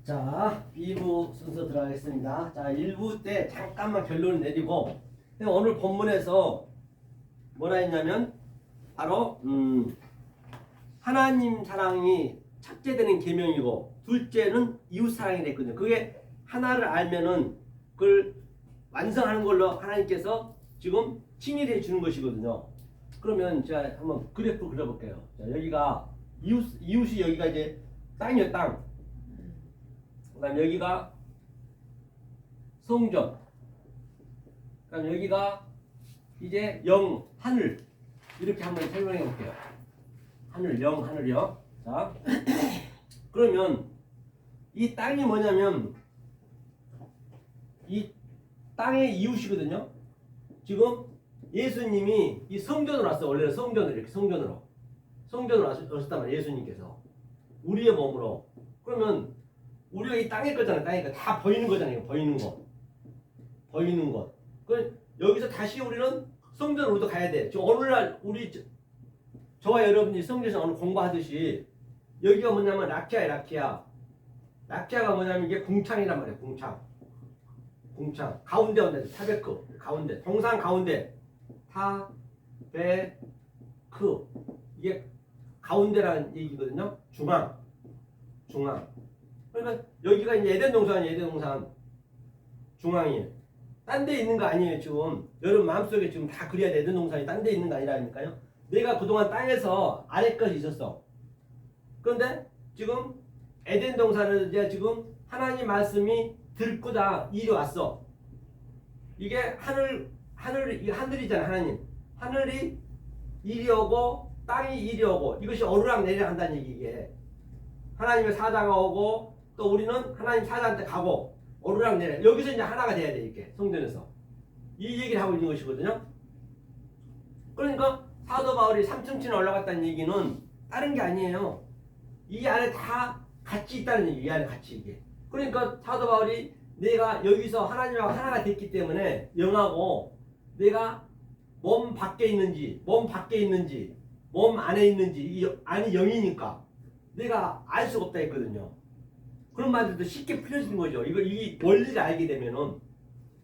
자, 2부 순서 들어가겠습니다. 자, 1부 때 잠깐만 결론을 내리고 오늘 본문에서 뭐라 했냐면 바로 하나님 사랑이 첫째 되는 계명이고 둘째는 이웃 사랑이 됐거든요. 그게 하나를 알면은 그걸 완성하는 걸로 하나님께서 지금 칭의해 주는 것이거든요. 그러면 제가 한번 그래프 그려볼게요. 자, 여기가 이웃이 여기가 이제 땅이에요, 땅. 그다음 여기가 성전. 그다음 여기가 이제 영, 하늘. 이렇게 한번 설명해 볼게요. 하늘, 영, 하늘이요. 자, 그러면 이 땅이 뭐냐면 이 땅의 이웃이거든요. 지금 예수님이 이 성전으로 왔어요. 원래는 성전으로 이렇게 성전으로 왔었단 말이에요. 예수님께서 우리의 몸으로. 그러면 우리가 이 땅의 거잖아요. 땅의 거 다 보이는 거잖아요. 보이는 것. 그 여기서 다시 우리는 성전으로도 가야 돼. 지금 오늘날 우리 저와 여러분이 성전에서 오늘 공부하듯이 여기가 뭐냐면 라키아야, 라키아. 라키아가 뭐냐면 이게 궁창이란 말이에요. 궁창. 가운데 온다. 타베크. 가운데. 동상 가운데. 타베크. 이게 가운데라는 얘기거든요. 중앙. 그러니까 여기가 이제 에덴 동산이에요. 에덴 동산. 중앙이에요. 딴 데 있는 거 아니에요. 지금 여러분 마음속에 지금 다 그려야 돼. 에덴 동산이 딴 데 있는 거 아니라니까요. 내가 그동안 땅에서 아래까지 있었어. 그런데 지금 에덴 동산을 이제 지금 하나님 말씀이 들고자 이리 왔어. 이게 하늘이잖아. 하늘이 이리 오고 땅이 이리 오고 이것이 오르락 내리락 한다는 얘기. 이게 하나님의 사자가 오고 또 우리는 하나님 사자한테 가고 오르락 내리락. 여기서 이제 하나가 돼야 돼. 이렇게 성전에서 이 얘기를 하고 있는 것이거든요. 그러니까 사도 바울이 3층 올라갔다는 얘기는 다른 게 아니에요. 이 안에 다 같이 있다는 얘기. 이 안에 같이 이게. 그러니까 사도 바울이 내가 여기서 하나님하고 하나가 됐기 때문에 영하고 내가 몸 밖에 있는지 몸 안에 있는지 이 안이 영이니까 내가 알 수가 없다 했거든요. 그런 말들도 쉽게 풀려지는 거죠. 이 원리를 알게 되면은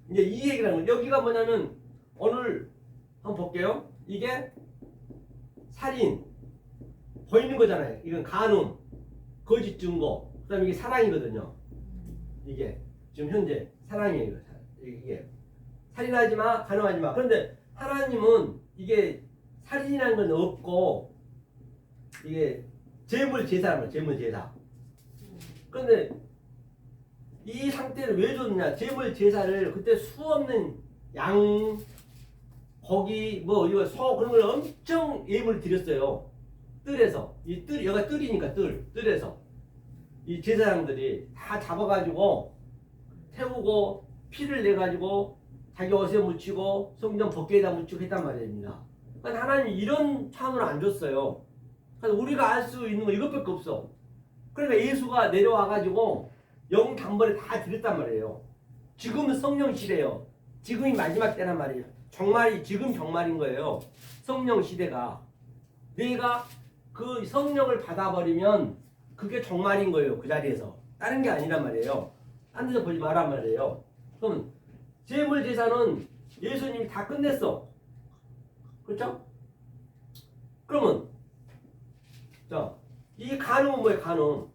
이제 이 얘기라는 거. 여기가 뭐냐면 오늘 한번 볼게요. 이게 살인 보이는 거잖아요. 이건 간음, 거짓 증거, 그다음에 이게 사랑이거든요. 이게 지금 현재 사랑이에요. 이게 살인하지 마, 간음하지 마. 그런데 하나님은 이게 살인이라는 건 없고 이게 재물 제사라는 거예요. 재물 제사. 그런데 이 상태를 왜 줬느냐? 재물 제사를 그때 수 없는 양, 고기, 뭐 이거 소 그런 걸 엄청 예물을 드렸어요. 뜰에서 여기가 뜰이니까 뜰에서 이 제사장들이 다 잡아가지고 태우고 피를 내가지고 자기 옷에 묻히고 성전 벗개에다 묻히고 했단 말입니다. 그러니까 하나님이 이런 찬으로 안 줬어요. 그래서 우리가 알 수 있는 거 이것밖에 없어. 그러니까 예수가 내려와가지고 영 단번에 다 드렸단 말이에요. 지금은 성령 시대예요. 지금이 마지막 때란 말이에요. 지금 정말인 거예요. 성령 시대가. 내가 그 성령을 받아버리면 그게 정말인 거예요. 그 자리에서. 다른 게 아니란 말이에요. 딴 데서 보지 마란 말이에요. 그럼 제물 제사는 예수님이 다 끝냈어. 그렇죠? 그러면 자, 이 간음은 뭐예요? 간음.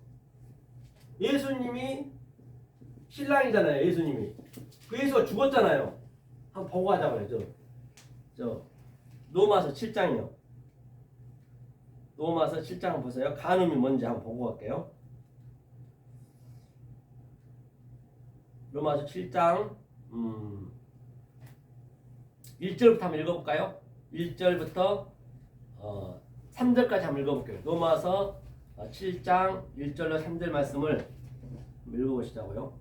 예수님이 신랑이잖아요. 예수님이. 그 예수가 죽었잖아요. 한번 보고 가자고요. 저 로마서 7장이요. 로마서 7장 한번 보세요. 간음이 뭔지 한번 보고 갈게요. 로마서 7장 1절부터 한번 읽어볼까요? 1절부터 3절까지 한번 읽어볼게요. 로마서 7장 1절로 3절 말씀을 읽어보시자고요.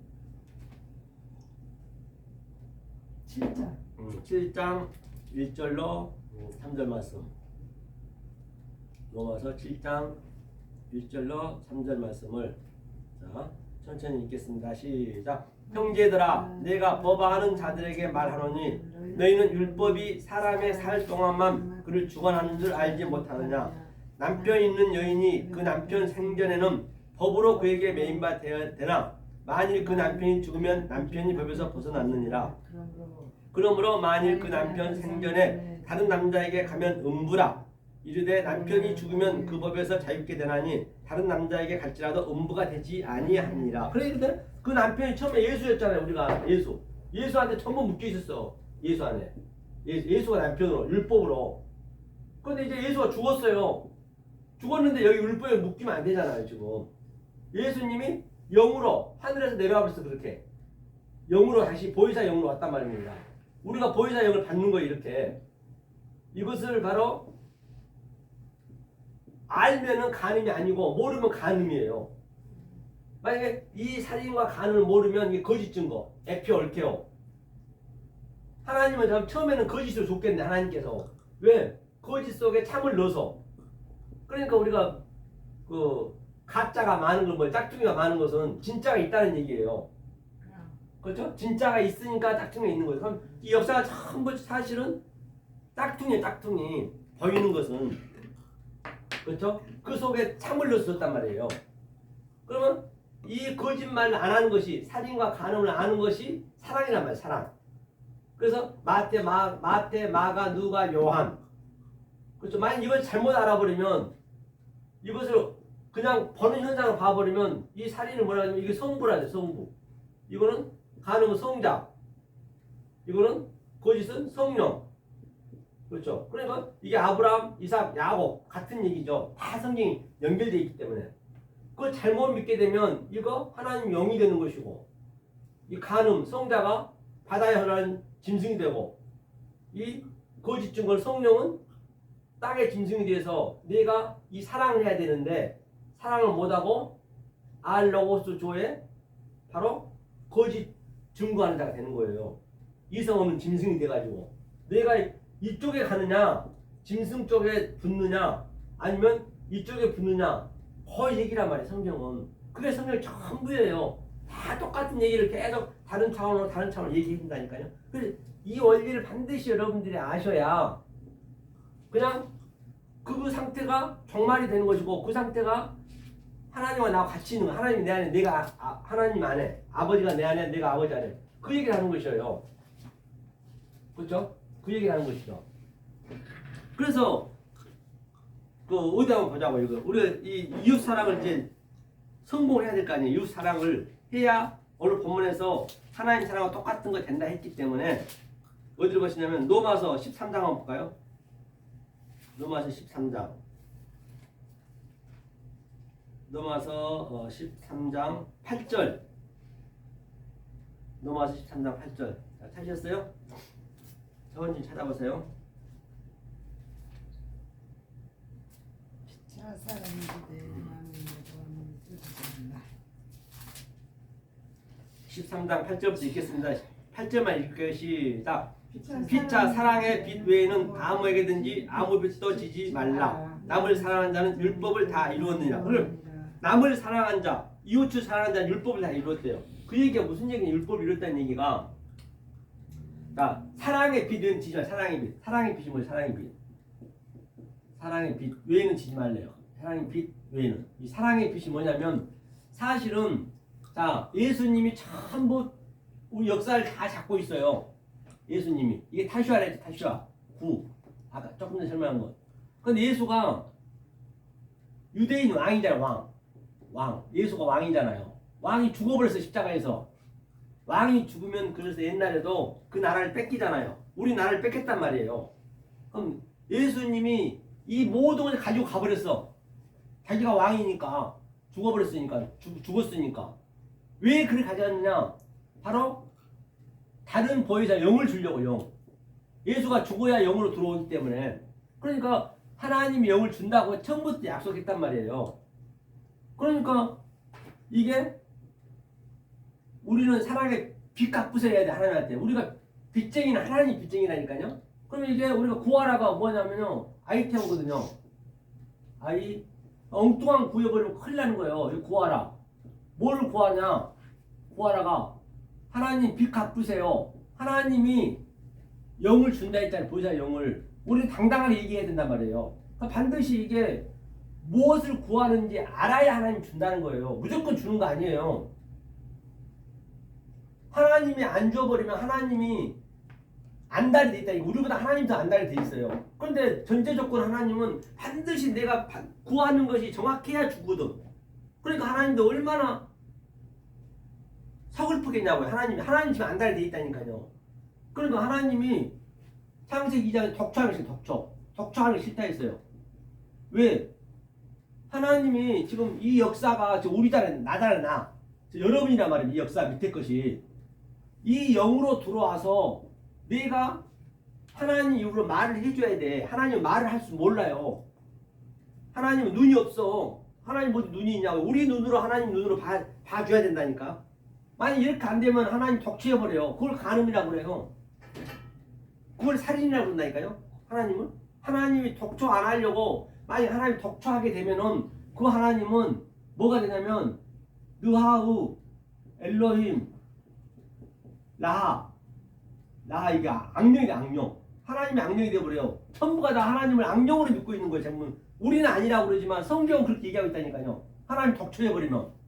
7장 1절로 3절 말씀. 로마서 7장 1절로 3절 말씀을 자 천천히 읽겠습니다. 시작. 형제들아, 내가 법아하는 자들에게 말하노니 너희는 율법이 사람의 살 동안만 그를 주관하는 줄 알지 못하느냐. 남편 있는 여인이 그 남편 생전에는 법으로 그에게 매인바 되나 만일 그 남편이 죽으면 남편이 법에서 벗어났느니라. 그러므로 만일 그 남편 생전에 다른 남자에게 가면 음부라. 이르되 남편이 죽으면 그 법에서 자유케 되나니 다른 남자에게 갈지라도 음부가 되지 아니하니라. 그런데 그 남편이 처음에 예수였잖아요. 우리가 예수한테 전부 묶여 있었어. 예수 안에 예수가 남편으로 율법으로. 그런데 이제 예수가 죽었어요. 죽었는데 여기 율법에 묶이면 안 되잖아요. 지금 예수님이 영으로 하늘에서 내려와 버렸어. 그렇게 영으로 다시 보혜사 영으로 왔단 말입니다. 우리가 보혜사 영을 받는 거예요. 이렇게 이것을 바로 알면은 간음이 아니고 모르면 간음이에요. 만약에 이 살인과 간음을 모르면 이게 거짓 증거, 에피오 얼케오. 하나님은 처음에는 거짓으로 줬겠네. 하나님께서 왜? 거짓 속에 참을 넣어서. 그러니까 우리가 그 가짜가 많은 걸, 뭐 짝퉁이가 많은 것은 진짜가 있다는 얘기예요. 그렇죠? 진짜가 있으니까 짝퉁이 있는 거예요. 그럼 이 역사가 전부 사실은 짝퉁이에요. 짝퉁이 보이는 것은. 그렇죠? 그 속에 참을 넣었단 말이에요. 그러면 이 거짓말을 안 하는 것이, 살인과 간음을 아는 것이 사랑이란 말이에요. 사랑. 그래서 마태, 마가, 누가, 요한. 그렇죠? 만약 이걸 잘못 알아버리면, 이것을 그냥 보는 현상을 봐버리면 이 살인을 뭐라 하냐면 이게 성부라 해요. 성부. 이거는 간음은 성자. 이거는 거짓은 성령. 그렇죠? 그러니까 이게 아브라함, 이삭, 야곱 같은 얘기죠. 다 성경이 연결되어 있기 때문에. 그걸 잘못 믿게 되면 이거 하나님 영이 되는 것이고, 이 간음, 성자가 바다에 흐르는 짐승이 되고, 이 거짓 증거 성령은 땅의 짐승이 돼서 내가 이 사랑을 해야 되는데 사랑을 못하고 알로고스 조에 바로 거짓 증거하는 자가 되는 거예요. 이성 없는 짐승이 돼가지고 내가 이쪽에 가느냐 짐승 쪽에 붙느냐 아니면 이쪽에 붙느냐 거의 얘기란 말이에요. 성경은 그게 성경의 전부예요. 다 똑같은 얘기를 계속 다른 차원으로 얘기한다니까요. 그래서 이 원리를 반드시 여러분들이 아셔야 그냥 그 상태가 종말이 되는 것이고, 그 상태가 하나님과 나와 같이 있는 거. 하나님이 내 안에, 내가 하나님 안에, 아버지가 내 안에, 내가 아버지 안에. 그 얘기를 하는 것이에요. 그렇죠? 그 얘기를 하는 것이죠. 그래서 그 어디 한번 보자고. 이거 우리가 이 이웃 사랑을 이제 성공을 해야 될 거 아니에요. 이웃 사랑을 해야 오늘 본문에서 하나님 사랑과 똑같은 거 된다 했기 때문에 어디로 가시냐면 로마서 13장 한번 볼까요? 로마서 13장. 로마서 13장 8절. 로마서 13장 8절. 자, 찾으셨어요? 서원님 찾아보세요. 자, 사랑이되 나는 너를 뜻하지 않나. 13장 8절부터 읽겠습니다. 8절만 읽을게요. 시작. 피차 사랑의 빛 외에는 아무에게든지 아무 빛도 지지 말라. 남을 사랑한 자는 율법을 다 이루었느니라. 그럼 남을 사랑한 자, 이웃을 사랑한 자는 율법을 다 이루었대요. 그 얘기가 무슨 얘기냐? 율법을 이뤘다는 얘기가 자, 사랑의 빛은 지지 말. 사랑의 빛. 사랑의 빛이 뭐예요? 사랑의 빛. 사랑의 빛 외에는 지지 말래요. 사랑의 빛 외에는. 이 사랑의 빛이 뭐냐면 사실은 자, 예수님이 전부 우리 역사를 다 잡고 있어요. 예수님이. 이게 타슈아래죠. 타슈아. 구. 아까 조금 전에 설명한 것. 근데 예수가 유대인 왕이잖아요. 왕. 예수가 왕이잖아요. 왕이 죽어버렸어. 십자가에서. 왕이 죽으면 그래서 옛날에도 그 나라를 뺏기잖아요. 우리 나라를 뺏겼단 말이에요. 그럼 예수님이 이 모든 걸 가지고 가버렸어. 자기가 왕이니까. 죽어버렸으니까. 죽었으니까. 왜 그를 가져왔느냐? 바로 다른 보혜사 영을 주려고. 영. 예수가 죽어야 영으로 들어오기 때문에. 그러니까 하나님이 영을 준다고 처음부터 약속했단 말이에요. 그러니까 이게 우리는 사랑의 빛값 부숴야 돼. 하나님한테. 우리가 빚쟁이는 하나님 빚쟁이라니까요. 그러면 이게 우리가 구하라가 뭐냐면요, 아이템이거든요. 엉뚱한 구해버리면 큰일 나는 거예요. 이거 구하라. 뭐를 구하냐? 구하라가 하나님 빚 갚으세요. 하나님이 영을 준다 했잖아요. 보혜사 영을. 우리는 당당하게 얘기해야 된단 말이에요. 그러니까 반드시 이게 무엇을 구하는지 알아야 하나님 준다는 거예요. 무조건 주는 거 아니에요. 하나님이 안 줘버리면 하나님이 안달이 돼 있다. 우리보다 하나님 더 안달이 돼 있어요. 그런데 전제 조건 하나님은 반드시 내가 구하는 것이 정확해야 주거든. 그러니까 하나님도 얼마나 서글프겠냐고요. 하나님 지금 안달이 돼 있다니까요. 그러니까 하나님이 창세기 2장에 덕초하는 게 덕초하는 게 싫다 했어요. 왜? 하나님이 지금 이 역사가 지금 우리잖아요. 나잖아요. 나. 여러분이란 말이에요. 이 역사 밑에 것이. 이 영으로 들어와서 내가 하나님 입으로 말을 해줘야 돼. 하나님은 말을 할 줄 몰라요. 하나님은 눈이 없어. 하나님 어디 눈이 있냐고. 우리 눈으로 하나님 눈으로 봐줘야 된다니까. 만약 이렇게 안 되면 하나님 덕취해버려요. 그걸 간음이라고 그래요. 그걸 살인이라고 그런다니까요. 하나님이 덕초 안 하려고 만약 하나님 덕초하게 되면은 그 하나님은 뭐가 되냐면 느하우 엘로힘 라하 이게 악령이 돼. 악령. 하나님이 악령이 되어버려요. 전부가 다 하나님을 악령으로 믿고 있는 거예요. 전부. 우리는 아니라고 그러지만 성경은 그렇게 얘기하고 있다니까요. 하나님 덕초해버리면.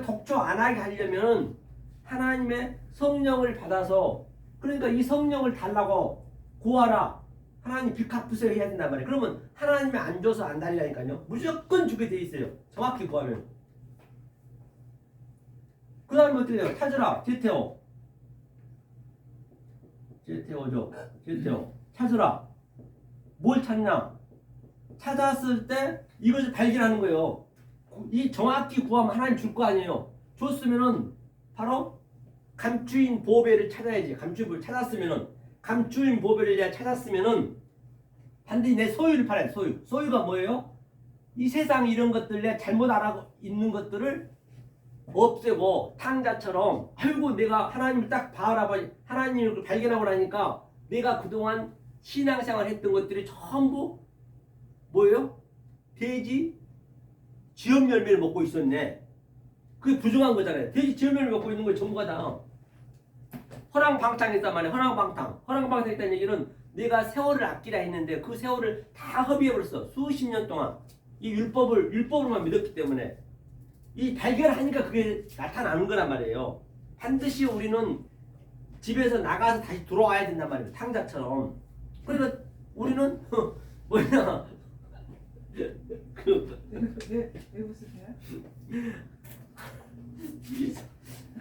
덕초 안 하게 하려면 하나님의 성령을 받아서, 그러니까 이 성령을 달라고 구하라. 하나님 빚 갚으세요 해야 된단 말이에요. 그러면 하나님이 안 줘서 안 달리라니까요. 무조건 주게 돼 있어요. 정확히 구하면. 그 다음에 어떻게 돼요? 찾으라. 제테오. 찾으라. 뭘 찾냐? 찾았을 때 이것을 발견하는 거예요. 이 정확히 구하면 하나님 줄 거 아니에요. 줬으면은 바로 감추인 보배를 찾아야지. 감추인 보배를 찾았으면은, 감추인 보배를 내가 찾았으면은 반드시 내 소유를 팔아야 돼. 소유가 뭐예요? 이 세상 이런 것들 내가 잘못 알고 있는 것들을 없애고 탕자처럼, 아이고 내가 하나님을 딱 바라봐, 하나님을 발견하고 나니까 내가 그동안 신앙생활 했던 것들이 전부 뭐예요? 돼지 지엄 열매를 먹고 있었네. 그게 부정한 거잖아요. 돼지 지엄 열매를 먹고 있는 거 전부가 다 허랑방탕했단 말이에요. 허랑방탕했다는 얘기는 내가 세월을 아끼라 했는데 그 세월을 다 허비해버렸어. 수십 년 동안 이 율법으로만 믿었기 때문에. 이 발견하니까 그게 나타나는 거란 말이에요. 반드시 우리는 집에서 나가서 다시 들어와야 된단 말이에요. 탕자처럼. 그러니까 우리는 뭐냐 왜 웃으세요?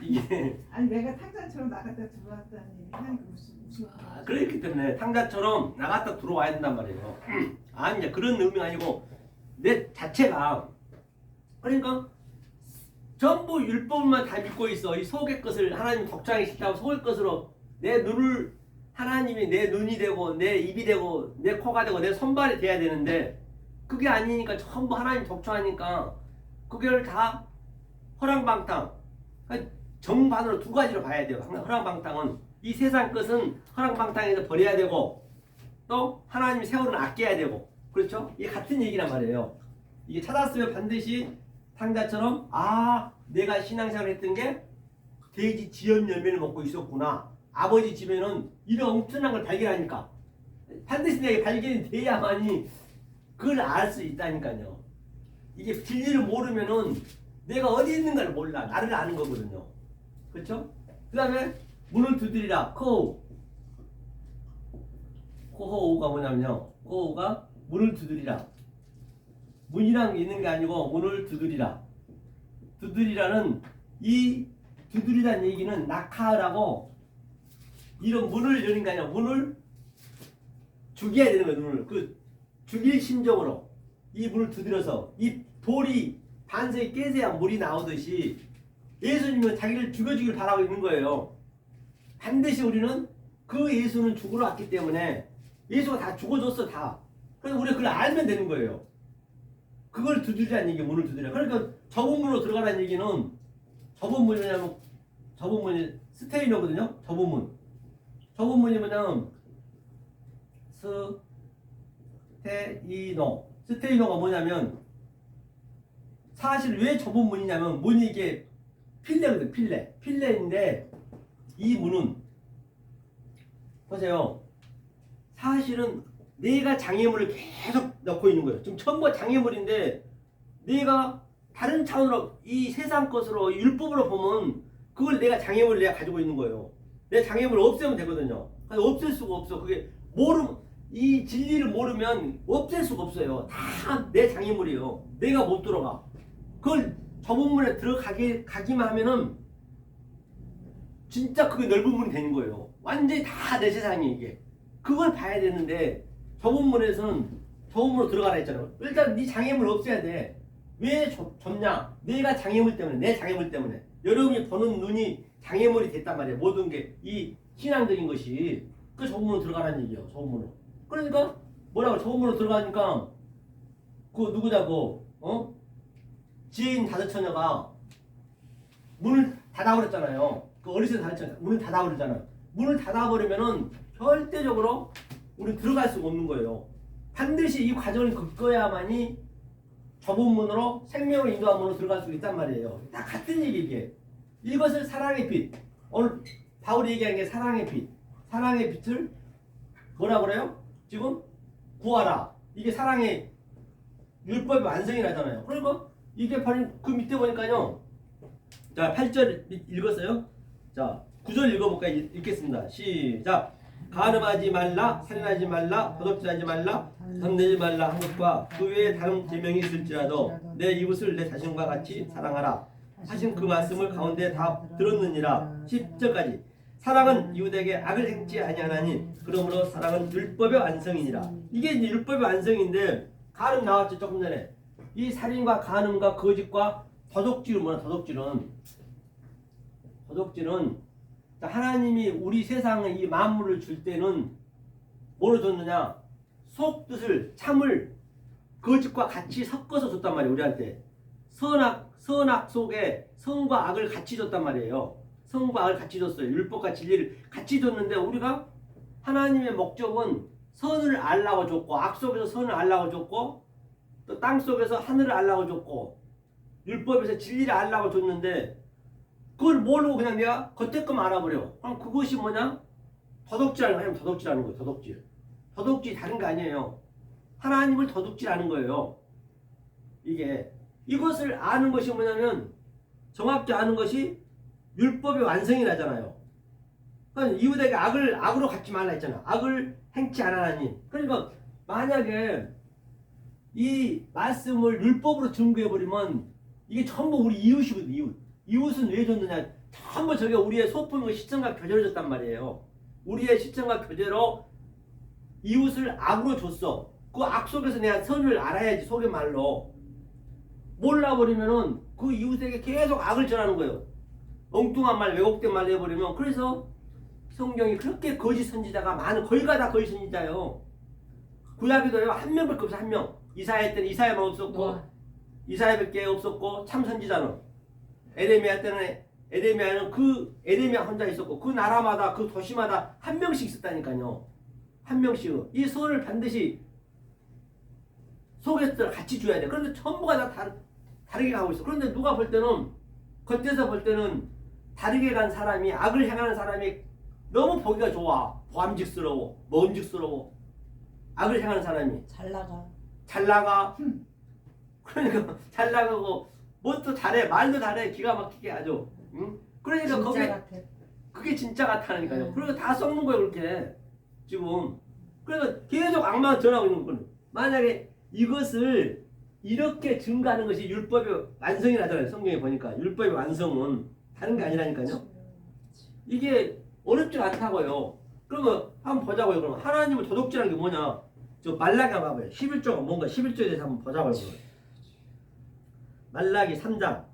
이게 아니 내가 탕자처럼 나갔다 들어왔다는 얘기 하니까 웃음. 그렇기 때문에 탕자처럼 나갔다 들어와야 된단 말이에요. 아니 이제 그런 의미가 아니고 내 자체가, 그러니까 전부 율법만 다 믿고 있어. 이 속의 것을 하나님 덕장이 싫다고 속의 것으로 내 눈을, 하나님이 내 눈이 되고 내 입이 되고 내 코가 되고 내 손발이 돼야 되는데 그게 아니니까 전부 하나님 덕초하니까 그걸 다 허랑방탕. 그러니까 정반으로 두 가지로 봐야 돼요. 허랑방탕은 이 세상 것은 허랑방탕에서 버려야 되고 또 하나님 세월은 아껴야 되고, 그렇죠? 이게 같은 얘기란 말이에요. 이게 찾았으면 반드시 탕자처럼 내가 신앙생활 했던 게 돼지 지엄 열매를 먹고 있었구나. 아버지 집에는 이런 엄청난 걸 발견하니까 반드시 내가 발견이 돼야만이 그걸 알 수 있다니까요. 이게 진리를 모르면은 내가 어디 있는가를 몰라. 나를 아는 거거든요. 그렇죠? 그 다음에 문을 두드리라. 코호우가 뭐냐면요. 코호우가 문을 두드리라. 문이란 게 있는 게 아니고 문을 두드리라. 두드리라는, 이 두드리라는 얘기는 낙하라고, 이런 문을 여는 게 아니라 문을 죽여야 되는 거예요. 문을 죽일 심정으로 이 문을 두드려서 이 돌이 반석이 깨져야 물이 나오듯이 예수님은 자기를 죽여주길 바라고 있는 거예요. 반드시 우리는 그 예수는 죽으러 왔기 때문에 예수가 다 죽어줬어 다. 그래서 우리가 그걸 알면 되는 거예요. 그걸 두드리라는 얘기, 문을 두드리라. 그러니까 좁은 문으로 들어가라는 얘기는, 좁은 문이 뭐냐면, 좁은 문이 스테이너거든요. 좁은 문. 좁은 문이 뭐냐면 스테이너가 뭐냐면, 사실 왜 좁은 문이냐면 문이 이게 필레거든. 필레인데 이 문은 보세요. 사실은 내가 장애물을 계속 넣고 있는 거예요. 지금 전부 장애물인데 내가 다른 차원으로 이 세상 것으로 율법으로 보면 그걸 내가 장애물을 내가 가지고 있는 거예요. 내 장애물을 없애면 되거든요. 없앨 수가 없어. 그게 이 진리를 모르면 없앨 수가 없어요. 다 내 장애물이에요. 내가 못 들어가. 그걸 저 본문에 가기만 하면은 진짜 그게 넓은 문이 되는 거예요. 완전히 다 내 세상이 이게. 그걸 봐야 되는데 저 본문에서는 저 본문으로 들어가라 했잖아요. 일단 네 장애물 없애야 돼. 왜 좁냐? 내가 장애물 때문에, 내 장애물 때문에. 여러분이 보는 눈이 장애물이 됐단 말이에요. 모든 게 이 신앙적인 것이. 그 저 본문으로 들어가라는 얘기예요. 저 본문으로. 그러니까 뭐라고 저 본문으로 들어가니까 그 누구냐고 지혜인 다섯 처녀가 문을 닫아버렸잖아요. 그 어리석은 다섯 처녀 문을 닫아버리잖아요. 문을 닫아버리면은 절대적으로 우리 들어갈 수가 없는 거예요. 반드시 이 과정을 겪어야만이 좁은 문으로 생명을 인도한 문으로 들어갈 수 있단 말이에요. 다 같은 얘기 이게. 이것을 사랑의 빛. 오늘 바울이 얘기한 게 사랑의 빛. 사랑의 빛을 뭐라 그래요? 지금 구하라. 이게 사랑의 율법의 완성이라잖아요. 그러니까 이게 바로 그 밑에 보니까요. 자, 8절 읽었어요? 자, 9절 읽어볼까요? 읽겠습니다. 시작. 간음하지 말라, 살인하지 말라, 도둑질하지 말라, 탐내지 말라 한 것과 그 외에 다른 계명이 있을지라도 내 이웃을 내 자신과 같이 사랑하라 하신 그 말씀을 가운데 다 들었느니라. 10절까지. 사랑은 이웃에게 악을 행치 아니하나니 그러므로 사랑은 율법의 완성이니라. 이게 이제 율법의 완성인데 간음 나왔죠 조금 전에. 이 살인과 간음과 거짓과 도둑질은 뭐냐? 도둑질은 하나님이 우리 세상에 이 만물을 줄 때는 뭐로 줬느냐? 속뜻을 참을 거짓과 같이 섞어서 줬단 말이에요. 우리한테 선악 속에 선과 악을 같이 줬단 말이에요. 선과 악을 같이 줬어요. 율법과 진리를 같이 줬는데 우리가 하나님의 목적은 선을 알라고 줬고 악 속에서 선을 알라고 줬고 또 땅 속에서 하늘을 알라고 줬고 율법에서 진리를 알라고 줬는데 그걸 모르고 그냥 내가 겉대끔 알아버려. 그럼 그것이 뭐냐? 도둑질하는 거예요. 도둑질하는 거예요. 도둑질 다른 거 아니에요. 하나님을 도둑질하는 거예요. 이것을 아는 것이 뭐냐면 정확히 아는 것이 율법의 완성이 나잖아요. 그러니까 이웃에게 악으로 갚지 말라 했잖아. 악을 행치 않아나니. 그러니까 만약에 이 말씀을 율법으로 증거해버리면 이게 전부 우리 이웃이거든. 이웃은 왜 줬느냐? 전부 저게 우리의 소품이고 시청과 교제로 줬단 말이에요. 우리의 시청과 교제로 이웃을 악으로 줬어. 그 악 속에서 내가 선을 알아야지. 속의 말로. 몰라버리면은 그 이웃에게 계속 악을 전하는 거예요. 엉뚱한 말, 왜곡된 말 해버리면. 그래서 성경이 그렇게 거짓 선지자가 많은, 거의가 다 거짓 선지자예요. 구약에도요, 한 명밖에 없어, 한 명. 이사야 때는 이사야만 없었고, 이사야밖에 없었고, 참 선지자는. 에레미야 때는 에레미야는 그 에레미야 혼자 있었고, 그 나라마다, 그 도시마다 한 명씩 있었다니까요. 한 명씩. 이 선을 반드시 속에서 같이 줘야 돼. 그런데 전부가 다 다르게 가고 있어. 그런데 누가 볼 때는, 겉에서 볼 때는 다르게 간 사람이, 악을 행하는 사람이 너무 보기가 좋아. 보암직스러워. 먹음직스러워. 악을 행하는 사람이. 잘 나가. 그러니까 잘 나가고, 뭣도 잘해. 말도 잘해. 기가 막히게 아주. 응? 그러니까 그게 진짜 같다니까요. 그래서 다 썩는 거예요, 그렇게. 지금. 그래서 계속 악만 전하고 있는 거예요. 만약에 이것을 이렇게 증가하는 것이 율법의 완성이라잖아요. 성경에 보니까 율법의 완성은 다른 게 아니라니까요. 이게 어렵지 않다고요. 그러면 한번 보자고요. 그러면 하나님을 도둑질하는 게 뭐냐? 저 말라기 한번 봐봐요. 11조가 뭔가 11조에 대해서 한번 보자고요. 말라기 3장.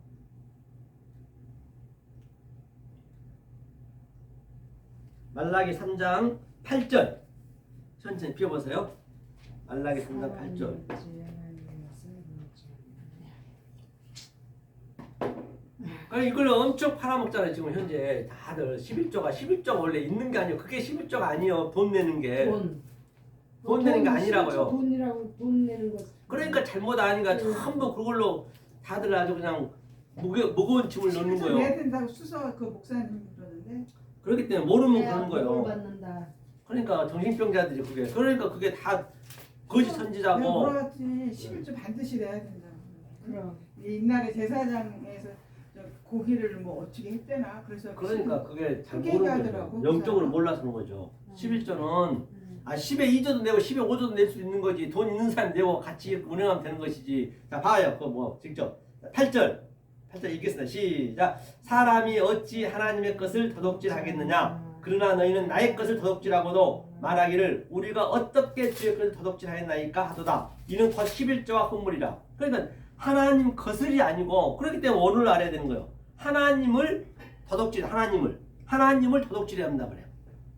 말라기 3장 8절. 천천히 피워보세요. 말라기 3장 8절. 아니 이걸 엄청 팔아먹잖아요. 지금 현재 다들 11조가 원래 있는 게 아니에요. 그게 11조가 아니에요. 돈 내는 게. 돈 내는 게 아니라고요. 돈 내는 거. 그러니까 잘못 아니까 전부 그걸로 다들 아주 그냥 무거운 짐을 넣는 거예요. 내야 된다고 수서 그 목사님 그러는데. 그렇기 때문에 모르면 그러는 복을 거예요. 받는다. 그러니까 정신병자들이 그게 다 거짓 내가 선지자고. 물어봤지 11조 반드시 내야 된다. 그럼 옛날에 제사장에서 저 고기를 뭐 어떻게 했대나 그래서 그러니까 그게 잘 크게 모르는 얘기하더라고, 거죠. 영적으로 그 몰라서 그런 거죠. 11조는 10에 2조도 내고 10에 5조도 낼 수 있는 거지. 돈 있는 사람 내고 같이 운영하면 되는 것이지. 자, 봐요. 그거 뭐 직접. 8절 읽겠습니다. 시작. 사람이 어찌 하나님의 것을 도둑질하겠느냐. 그러나 너희는 나의 것을 도둑질하고도 말하기를 우리가 어떻게 주의 것을 도둑질하였나이까 하도다. 이는 곧 11조와 흠물이라. 그러니까 하나님 것을이 아니고 그렇기 때문에 원을 알아야 되는 거예요. 하나님을 도둑질해야 한다 그래요.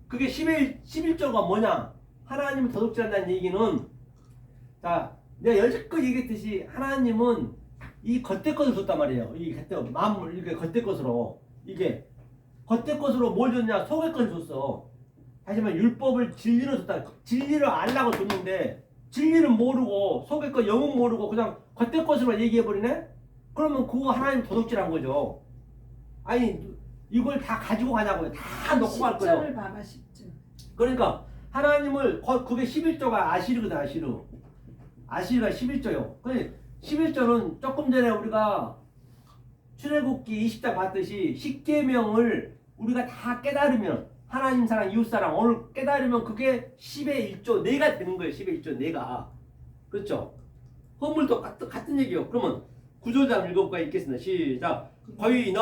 그게 11조가 뭐냐? 하나님을 도둑질한다는 얘기는, 자, 내가 여지껏 얘기했듯이 하나님은 이 겉대 것을 줬단 말이에요. 이 겉대 마음을 이렇게 겉대 것으로, 이게 겉대 것으로 뭘 줬냐? 속의 것을 줬어. 다시 말해 율법을 진리로 줬다. 진리를 알라고 줬는데 진리는 모르고 속의 것 영은 모르고 그냥 겉대 것으로 얘기해 버리네. 그러면 그거 하나님 도둑질한 거죠. 아니 이걸 다 가지고 가냐고요. 다 놓고 갈 거예요. 10절을 봐봐 10절. 그러니까 하나님을 그게 11조가 아시르거든. 아시르가 11조요. 근데 11조는 조금 전에 우리가 출애굽기 20장 봤듯이 십계명을 우리가 다 깨달으면 하나님 사랑 이웃 사랑 오늘 깨달으면 그게 10의 1조 내가 되는 거예요. 10의 1조 내가. 그렇죠? 허물도 같은 얘기요. 그러면 9절 읽어볼까 읽겠습니다. 시작. 거의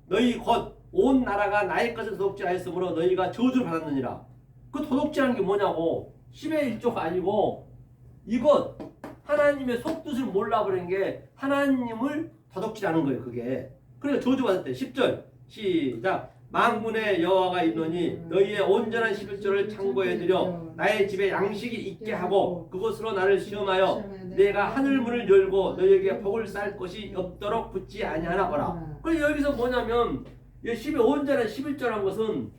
너희 곧 온 나라가 나의 것을 도둑질하였으므로 너희가 저주를 받았느니라. 그 도둑질하는 게 뭐냐고. 10의 1조가 아니고 이것 하나님의 속뜻을 몰라버린 게 하나님을 도둑질하는 거예요. 그게. 그러니까 저주받았대. 10절 시작. 만군의 여호와가 있노니 너희의 온전한 11조를 창고에 들여 나의 집에 양식이 있게 하고 그것으로 나를 시험하여 내가 하늘 문을 열고 너희에게 복을 쌀 것이 없도록 붙지 아니하나 보라. 그래서 여기서 뭐냐면 10의 온전한 11조라는 것은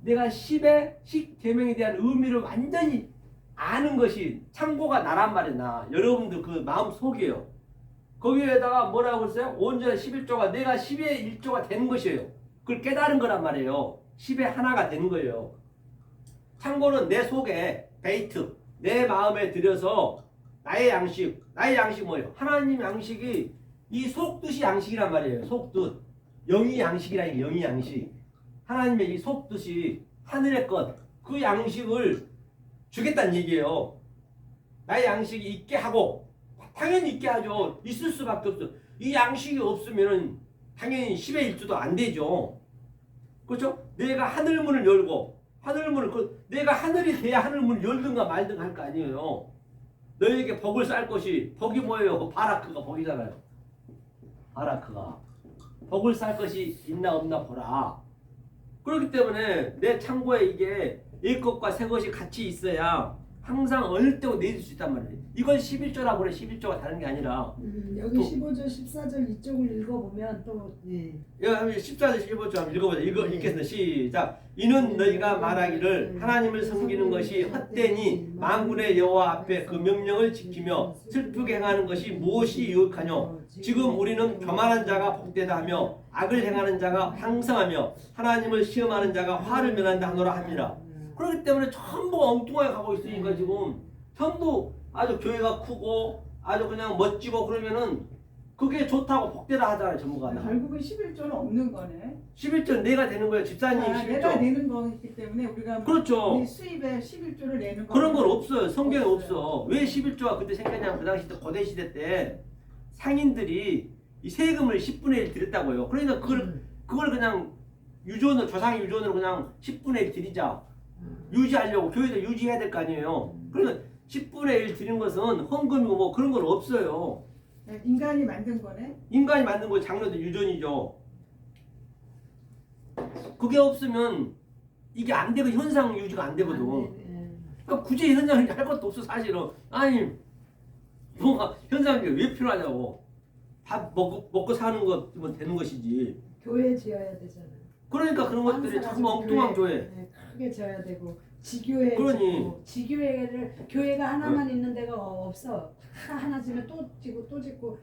내가 10의 10계명에 대한 의미를 완전히 아는 것이 창고가 나란 말이야. 나 여러분들 그 마음 속이에요. 거기에다가 뭐라고 했어요? 온전한 11조가 내가 10의 1조가 되는 것이에요. 그걸 깨달은 거란 말이에요. 10의 하나가 되는 거예요. 창고는 내 속에 베이트 내 마음에 들여서 나의 양식 뭐예요? 하나님 양식이 이 속뜻이 양식이란 말이에요. 속뜻 영이 양식이라니 영이 양식 하나님의 이 속뜻이 하늘의 것 그 양식을 주겠다는 얘기예요. 나의 양식이 있게 하고 당연히 있게 하죠. 있을 수밖에 없어. 이 양식이 없으면은 당연히 10의 1조도 안 되죠. 그렇죠? 내가 하늘문을 열고 내가 하늘이 돼야 하늘문을 열든가 말든가 할 거 아니에요. 너에게 복을 쌀 것이 복이 뭐예요? 바라크가 복이잖아요. 바라크가 복을 쌀 것이 있나 없나 보라. 그렇기 때문에 내 창고에 이게 옛것과 새것이 같이 있어야 항상 어느 때고 내줄 수 있단 말이에요. 이건 11조라고 그래. 11조가 다른 게 아니라 여기 15절 14절 이쪽을 읽어보면 또 여기 14절 15절 한번 읽어보자. 읽겠습니다. 시작. 이는 너희가 말하기를 하나님을 섬기는 것이 헛되니 만군의 여호와 앞에 그 명령을 지키며 슬프게 행하는 것이 무엇이 유익하뇨. 지금 우리는 교만한 자가 복되다 하며 악을 행하는 자가 향상하며 하나님을 시험하는 자가 화를 면한다 하노라 합니다. 그렇기 때문에 전부 엉뚱하게 가고 있으니까 지금 전부 아주 교회가 크고 아주 그냥 멋지고 그러면은 그게 좋다고 복되다 하잖아요. 전부가. 결국은 11조는 없는 거네. 11조 내가 되는 거예요. 집사님 11조. 내가 내는 거기 때문에 우리가 그렇죠. 우리 수입에 11조를 내는 거 그런 건 없어요. 성경에 없어. 왜 11조가 그때 생겼냐면 그 당시 때 고대 시대 때 상인들이 이 세금을 10분의 1 드렸다고요. 그러니까 그걸 그냥 유전으로 조상 유전으로 그냥 10분의 1 드리자. 유지하려고 교회도 유지해야 될 거 아니에요. 그러니까 10분의 1 드리는 것은 헌금이고 뭐 그런 건 없어요. 인간이 만든 거네. 인간이 만든 거 장로도 유전이죠. 그게 없으면 이게 안 되고 현상 유지가 안 되거든. 그러니까 굳이 현상이 할 것도 없어 사실은. 아니 뭐가 현상이 왜 필요하냐고. 밥 먹고 사는 거면 되는 것이지. 교회 지어야 되잖아. 그러니까 그런 것들이 참 엉뚱한 교회. 크게 지어야 되고 지교회 그러니. 짓고 지교회를 교회가 하나만 있는 데가 없어. 다 하나 지면 또 짓고 또 짓고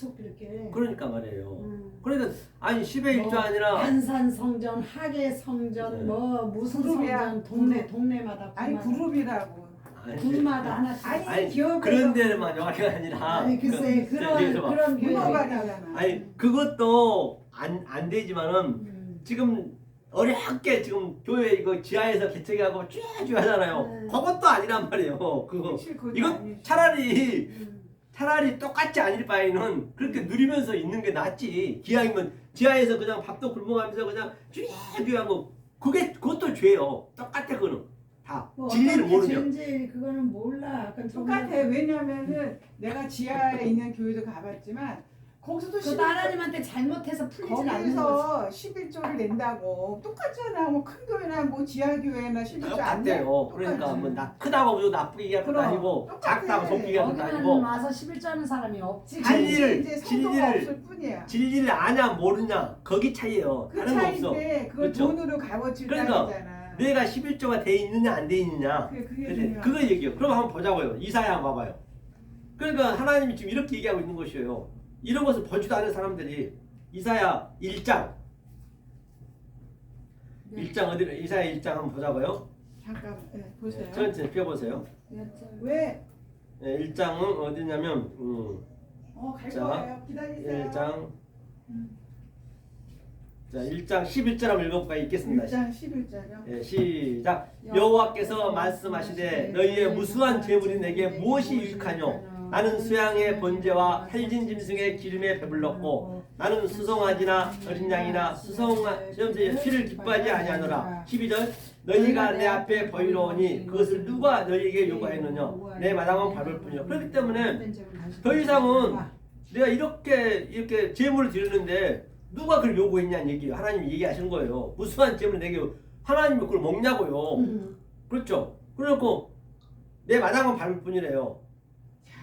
계속 이렇게. 그러니까 말이에요. 음. 그러니까 아니 10의 1조 뭐 아니라 안산 성전, 하계 성전, 네. 뭐 무슨 그룹이야, 성전, 그룹. 동네마다 아니 그룹이라고. 아니, 군마다 하나씩. 아니 기업에서 그런 데만 요하게 아니라 아니 글쎄 그런 문어가 교회가 되잖아. 아니 그것도 안 되지만은 지금 어렵게 지금 교회 이거 지하에서 개척하고 쭉 하잖아요. 네. 그것도 아니란 말이에요. 그거 그건 이거 아니지. 차라리 똑같지 않을 바에는 그렇게 누리면서 있는 게 낫지. 기왕이면 지하에서 그냥 밥도 굶어가면서 그냥 쭉 하고 그것도 죄요. 똑같아 그거는 다 뭐 진리를 모르죠. 죄인지 그거는 몰라. 그건 똑같아. 정말 왜냐면은 내가 지하에 있는 교회도 가봤지만 거기서도 그 하나님한테 잘못해서 풀리지 않는 거지. 거기서 11조를 낸다고 똑같잖아. 뭐 큰 교회나 뭐 지하 교회나 11조 안 내. 똑같아요. 그러니까 뭐 크다고 뭐 나쁘게 얘기할 것도 그럼, 아니고 똑같아. 작다고 속이게 할 것도 거기만 아니고 와서 11조 하는 사람이 없지. 진리를- 이제 성도가 진리를- 없을 뿐이야. 진리를 아냐 모르냐 거기 차이예요. 그 다른 거 없어. 차이인데 그걸 그렇죠. 돈으로 값어치를 그러니까 따지잖아. 내가 11조가 돼 있느냐 안 돼 있느냐 그게 그래, 중요한 그거 얘기해요. 그럼 한번 보자고요. 이사야 한번 봐봐요. 그러니까 하나님이 지금 이렇게 얘기하고 있는 것이에요. 이런 것을 보지도 않은 사람들이 이사야 1장 네. 1장 어디 이사야 1장 한번 보자고요. 잠깐 보세요. 천천히 펴보세요. 왜? 1장은 어디냐면 갈 자, 거예요. 기다리세요. 1장 자 1장 11절 한번 읽어볼까요? 읽겠습니다. 1장 11절요. 예, 시작. 여호와께서 말씀하시되 너희의 무수한 재물이 내게 무엇이 유익하뇨? 나는 수양의 번제와 살진 짐승의 기름에 배불렀고 나는 수송아지나 어린 양이나 수송염소의 피를 기뻐하지 아니하노라. 12절 너희가 내 앞에 보이러오니 그것을 누가 너희에게 요구하였느냐? 내 마당은 밟을 뿐이요. 그렇기 때문에 더 이상은 내가 이렇게 재물을 드렸는데 누가 그걸 요구했냐는 얘기예요. 하나님이 얘기하시는 거예요. 무수한 재물을 내게 하나님이 그걸 먹냐고요. 그렇죠. 그래놓고 내 마당은 밟을 뿐이래요.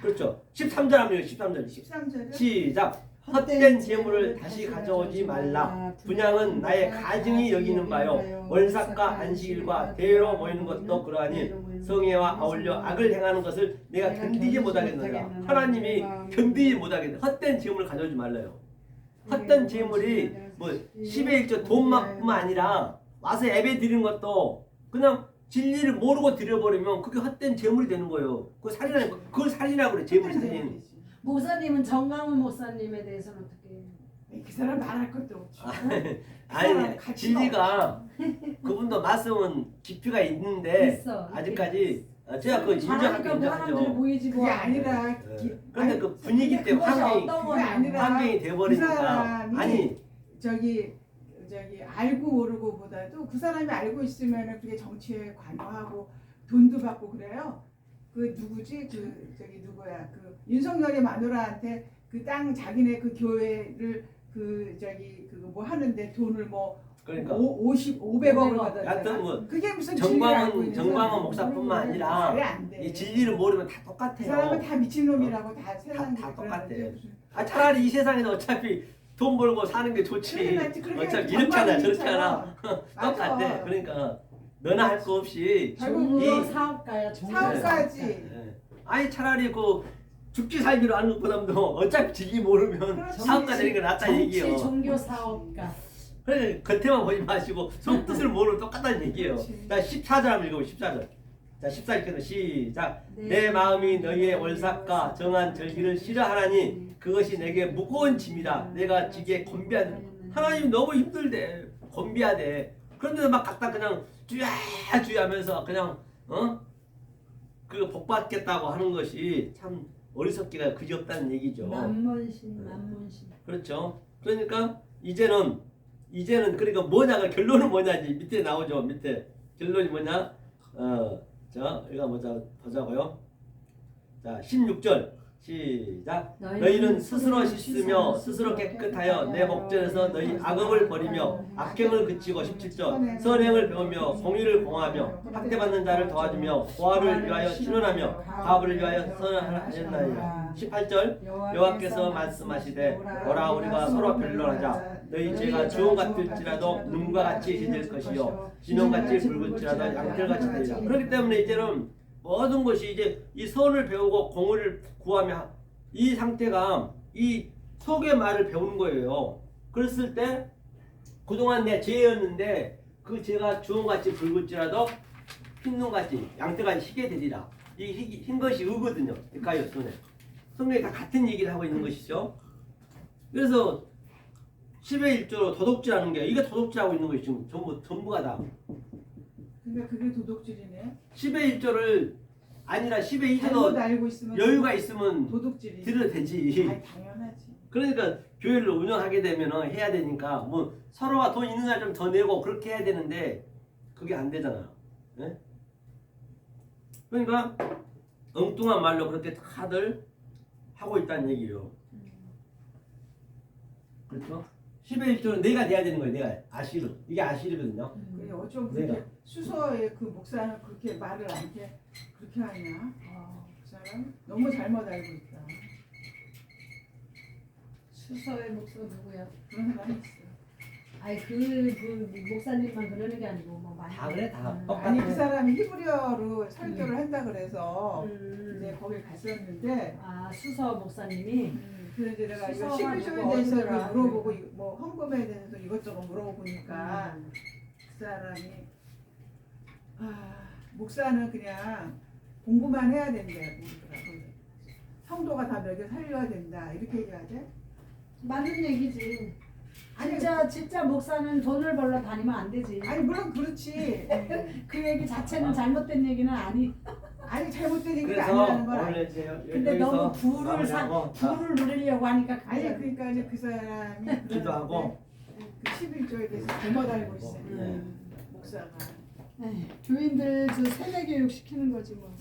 그렇죠. 13절 하면 13절 13절요. 시작. 헛된 재물을 다시 가져오지 말라. 분양은 나의 가증이 여기는 바요. 월삭과 안식일과 대회로 모이는 것도 그러하니 성회와 아울려 악을 행하는 것을 내가 견디지 못하겠느냐. 하나님이 견디지 못하겠느냐. 헛된 재물을 가져오지 말라요. 헛된 재물이 뭐 10의 1조 돈만뿐만 아니라 와서 예배 드리는 것도 그냥 진리를 모르고 드려버리면 그게 헛된 재물이 되는 거예요. 그걸 살인하고 그래. 재물 살인. 목사님은 정강훈 목사님에 대해서는 어떻게 해요? 그 사람 말할 것도 없지. 아니 가치가 진리가 그분도 말씀은 깊이가 있는데 있어. 아직까지 제가 그거 인정하고 잘하니까 사람들이 인정하죠. 보이지 뭐. 그게 아니라 그런데 그 분위기 때문에 그것이 환경이 어떤 그게 아니라 환경이 그 돼버리니까 사람이 아니 저기 알고 모르고보다도 그 사람이 알고 있으면은 그게 정치에 관여하고 돈도 받고 그래요. 그 누구지? 그 저기 누구야? 그 윤석열이 마누라한테 그 땅 자기네 그 교회를 그 저기 그거 뭐 하는데 돈을 뭐 그러니까 500억을 받았잖아. 하여튼 뭐 그게 무슨 진리를 알고 있는 정광훈 사람이야. 목사뿐만 말이 아니라 안 돼. 이 진리를 모르면 다 그 똑같아요. 사람은 다 미친놈이라고 다 세상에 다 그러는데 똑같아. 무슨- 차라리 이 세상에서 어차피 돈 벌고 사는 게 좋지. 그렇게 어차피 이렇게 하나 저렇게 하나 맞아. 똑같아. 그러니까 너나 할 거 없이 결국 종교 이- 사업가야 종교 사업가지. 예. 아니 차라리 그 죽기 살기로 하는 것보다도 어차피 진리 모르면 그렇지. 사업가 되는 게 낫다 얘기예요. 정치 종교 사업가. 그래 겉에만 보지 마시고 속 뜻을 모르면 똑같다는 얘기예요. 그렇지. 자 14절 한번 읽어보 14절. 자 14절부터 시작. 내 마음이 너희의 월삭과 정한 절기를 싫어하나니 그것이 내게 무거운 짐이라 내가 지게 건비하다. 하나님이 너무 힘들대. 건비하대. 그런데도 막 갖다 그냥 주야 하면서 그냥 그 복받겠다고 하는 것이 참 어리석기가 그지없다는 얘기죠. 만문신. 그렇죠. 그러니까 이제는 그러니까 뭐냐가 결론은 뭐냐지 밑에 나오죠. 밑에 결론이 뭐냐? 자 이거 보자고요. 자 16절 시작. 너희는 스스로 씻으며 스스로 깨끗하여 내 목전에서 너희 악업을 버리며 악행을 그치고 17절 선행을 배우며 공의를 공하며 학대받는 자를 도와주며 고아를 위하여 신원하며 과부를 위하여 선하였나이다. 18절 여호와께서 말씀하시되 오라 우리가 서로 변론하자. 너희 죄가 주홍 같을지라도 눈과 같이 해질 것이요 진홍같이 붉을지라도 양털같이 되리라. 그렇기 때문에 이제는 모든 것이 이제 이 선을 배우고 공의를 구하며 이 상태가 이 속의 말을 배우는 거예요. 그랬을 때 그동안 내 죄였는데 그 죄가 주홍같이 붉을지라도 흰눈같이 양떼같이 희게 되리라. 흰 것이 의거든요. 데카이어 손에. 성경이 다 같은 얘기를 하고 있는 것이죠. 그래서 10의 1조로 도둑질하는 게 이게 도둑질하고 있는 것이 지금 전부가 다. 그러니까 그게 도둑질이네. 10의 1조를 아니라 10의 잘못 2조도 알고 있으면 여유가 있으면 도둑질이. 들어도 되지. 아니, 당연하지. 그러니까 교회를 운영하게 되면 해야 되니까 뭐 서로가 돈 있는 사람 좀 더 내고 그렇게 해야 되는데 그게 안 되잖아요. 예? 그러니까 엉뚱한 말로 그렇게 다들 하고 있다는 얘기예요. 그렇죠? 10의 1조는 내가 돼야 되는 거예요. 내가 아시르. 이게 아시르거든요. 그게 어쩜 내가. 그렇게 수서의 그 목사는 그렇게 말을 안 해. 그렇게 하냐? 그 사람 너무 잘못 알고 있다. 수서의 목사 누구야? 그런 사람이 있어. 아니 그 목사님만 그러는 게 아니고 뭐 많이 다 그래, 다. 아니 그 사람이 히브리어로 설교를 한다 그래서 이제 음. 거기 갔었는데 아 수서 목사님이 그래서 이제 내가 이거 수서가 11조에 누구 대해서 어디더라? 물어보고 뭐 헌금에 대해서 이것저것 물어보니까 그 사람이 목사는 그냥 공부만 해야 된다고 그러더라고. 성도가 다 먹여 살려야 된다 이렇게 얘기해야 돼? 맞는 얘기지. 아니, 진짜 목사는 돈을 벌러 다니면 안 되지. 아니 물론 그렇지. 그 얘기 자체는 잘못된 얘기는 아니. 아니 잘못된 얘기가 그래서 아니라는 걸 오늘 이제 근데 너무 부를 마무리하고 자, 부를 누리려고 하니까 아니 그게 그러니까 이제 그 사람이 기도하고 그 11조에 대해서 잘못 알고 있어요. 네. 목사가. 에이, 교인들 저 세대 교육 시키는 거지 뭐.